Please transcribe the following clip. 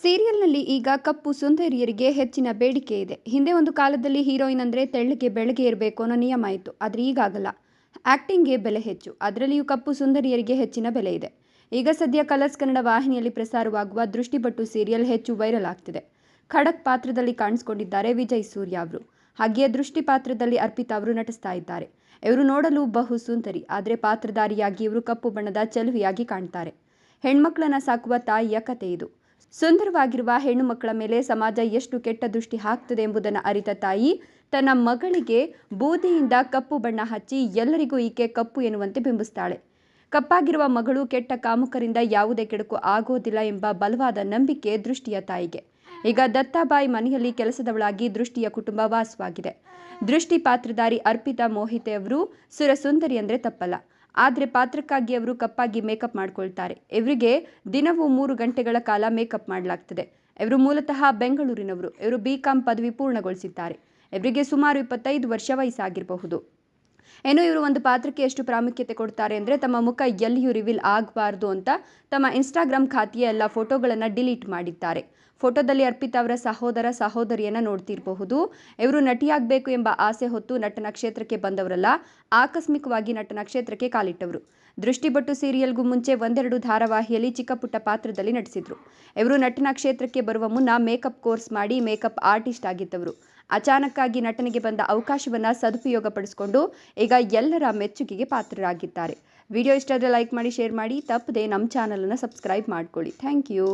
ಸೀರಿಯಲ್ನಲ್ಲಿ ಈಗ ಕಪ್ಪು ಸುಂದರಿಯರಿಗೆ ಹೆಚ್ಚಿನ ಬೇಡಿಕೆ ಇದೆ. ಹಿಂದೆ ಒಂದು ಕಾಲದಲ್ಲಿ ಹೀರೋಯಿನ್ ಅಂದರೆ ತೆಳ್ಳಗೆ ಬೆಳ್ಳಗೆ ಇರಬೇಕು ಅನ್ನೋ ನಿಯಮ ಇತ್ತು. ಆದರೆ ಈಗಾಗಲ್ಲ. ಆ್ಯಕ್ಟಿಂಗ್ಗೆ ಬೆಲೆ ಹೆಚ್ಚು. ಅದರಲ್ಲಿಯೂ ಕಪ್ಪು ಸುಂದರಿಯರಿಗೆ ಹೆಚ್ಚಿನ ಬೆಲೆ ಇದೆ. ಈಗ ಸದ್ಯ ಕಲರ್ಸ್ ಕನ್ನಡ ವಾಹಿನಿಯಲ್ಲಿ ಪ್ರಸಾರವಾಗುವ ದೃಷ್ಟಿಬಟ್ಟು ಸೀರಿಯಲ್ ಹೆಚ್ಚು ವೈರಲ್ ಆಗ್ತಿದೆ. ಖಡಕ್ ಪಾತ್ರದಲ್ಲಿ ಕಾಣಿಸಿಕೊಂಡಿದ್ದಾರೆ ವಿಜಯ್ ಸೂರ್ಯ ಅವರು. ಹಾಗೆಯೇ ದೃಷ್ಟಿ ಪಾತ್ರದಲ್ಲಿ ಅರ್ಪಿತಾ ಅವರು ನಟಿಸ್ತಾ ಇದ್ದಾರೆ. ಇವರು ನೋಡಲು ಬಹು ಸುಂದರಿ. ಆದರೆ ಪಾತ್ರಧಾರಿಯಾಗಿ ಇವರು ಕಪ್ಪು ಬಣ್ಣದ ಚೆಲುವೆಯಾಗಿ ಕಾಣ್ತಾರೆ. ಹೆಣ್ಮಕ್ಳನ್ನ ಸಾಕುವ ತಾಯಿಯ ಕತೆ ಇದು. ಸುಂದರವಾಗಿರುವ ಹೆಣ್ಣು ಮಕ್ಕಳ ಮೇಲೆ ಸಮಾಜ ಎಷ್ಟು ಕೆಟ್ಟ ದೃಷ್ಟಿ ಹಾಕ್ತದೆ ಎಂಬುದನ್ನು ಅರಿತ ತಾಯಿ ತನ್ನ ಮಗಳಿಗೆ ಬೂದಿಯಿಂದ ಕಪ್ಪು ಬಣ್ಣ ಹಚ್ಚಿ ಎಲ್ಲರಿಗೂ ಈಕೆ ಕಪ್ಪು ಎನ್ನುವಂತೆ ಬಿಂಬಿಸ್ತಾಳೆ. ಕಪ್ಪಾಗಿರುವ ಮಗಳು ಕೆಟ್ಟ ಕಾಮುಕರಿಂದ ಯಾವುದೇ ಕೆಡುಕು ಆಗೋದಿಲ್ಲ ಎಂಬ ಬಲವಾದ ನಂಬಿಕೆ ದೃಷ್ಟಿಯ ತಾಯಿಗೆ. ಈಗ ದತ್ತಾಬಾಯಿ ಮನೆಯಲ್ಲಿ ಕೆಲಸದವಳಾಗಿ ದೃಷ್ಟಿಯ ಕುಟುಂಬ ವಾಸವಾಗಿದೆ. ದೃಷ್ಟಿ ಪಾತ್ರಧಾರಿ ಅರ್ಪಿತಾ ಮೋಹಿತೆ ಅವರು ಸುರಸುಂದರಿ ಅಂದರೆ ತಪ್ಪಲ್ಲ. ಆದರೆ ಪಾತ್ರಕ್ಕಾಗಿ ಅವರು ಕಪ್ಪಾಗಿ ಮೇಕಪ್ ಮಾಡ್ಕೊಳ್ತಾರೆ. ಇವರಿಗೆ ದಿನವೂ 3 ಗಂಟೆಗಳ ಕಾಲ ಮೇಕಪ್ ಮಾಡಲಾಗ್ತದೆ. ಇವರು ಮೂಲತಃ ಬೆಂಗಳೂರಿನವರು. ಇವರು BCom ಪದವಿ ಪೂರ್ಣಗೊಳಿಸಿದ್ದಾರೆ. ಇವರಿಗೆ ಸುಮಾರು 25 ವರ್ಷ ವಯಸ್ಸಾಗಿರಬಹುದು. ಇನ್ನು ಇವರು ಒಂದು ಪಾತ್ರಕ್ಕೆ ಎಷ್ಟು ಪ್ರಾಮುಖ್ಯತೆ ಕೊಡ್ತಾರೆ ಅಂದರೆ ತಮ್ಮ ಮುಖ ಎಲ್ಲಿಯೂ ರಿವೀಲ್ ಆಗಬಾರ್ದು ಅಂತ ತಮ್ಮ ಇನ್ಸ್ಟಾಗ್ರಾಮ್ ಖಾತೆಯ ಎಲ್ಲ ಫೋಟೋಗಳನ್ನು ಡಿಲೀಟ್ ಮಾಡಿದ್ದಾರೆ. ಫೋಟೋದಲ್ಲಿ ಅರ್ಪಿತಾ ಅವರ ಸಹೋದರ ಸಹೋದರಿಯನ್ನು ನೋಡ್ತಿರಬಹುದು. ಇವರು ನಟಿಯಾಗಬೇಕು ಎಂಬ ಆಸೆ ಹೊತ್ತು ನಟನ ಕ್ಷೇತ್ರಕ್ಕೆ ಬಂದವರಲ್ಲ, ಆಕಸ್ಮಿಕವಾಗಿ ನಟನ ಕ್ಷೇತ್ರಕ್ಕೆ ಕಾಲಿಟ್ಟವರು. ದೃಷ್ಟಿಬಟ್ಟು ಸೀರಿಯಲ್ಗೂ ಮುಂಚೆ ಒಂದೆರಡು ಧಾರಾವಾಹಿಯಲ್ಲಿ ಚಿಕ್ಕ ಪುಟ್ಟ ಪಾತ್ರದಲ್ಲಿ ನಟಿಸಿದ್ರು. ಇವರು ನಟನ ಕ್ಷೇತ್ರಕ್ಕೆ ಬರುವ ಮುನ್ನ ಮೇಕಪ್ ಕೋರ್ಸ್ ಮಾಡಿ ಮೇಕಪ್ ಆರ್ಟಿಸ್ಟ್ ಆಗಿದ್ದವರು. ಅಚಾನಕ್ಕಾಗಿ ನಟನೆಗೆ ಬಂದ ಅವಕಾಶವನ್ನು ಸದುಪಯೋಗ ಪಡಿಸಿಕೊಂಡು ಈಗ ಎಲ್ಲರ ಮೆಚ್ಚುಗೆಗೆ ಪಾತ್ರರಾಗಿದ್ದಾರೆ. ವಿಡಿಯೋ ಇಷ್ಟ ಆದರೆ ಲೈಕ್ ಮಾಡಿ, ಶೇರ್ ಮಾಡಿ, ತಪ್ಪದೆ ನಮ್ಮ ಚಾನಲನ್ನು ಸಬ್ಸ್ಕ್ರೈಬ್ ಮಾಡ್ಕೊಳ್ಳಿ. Thank you.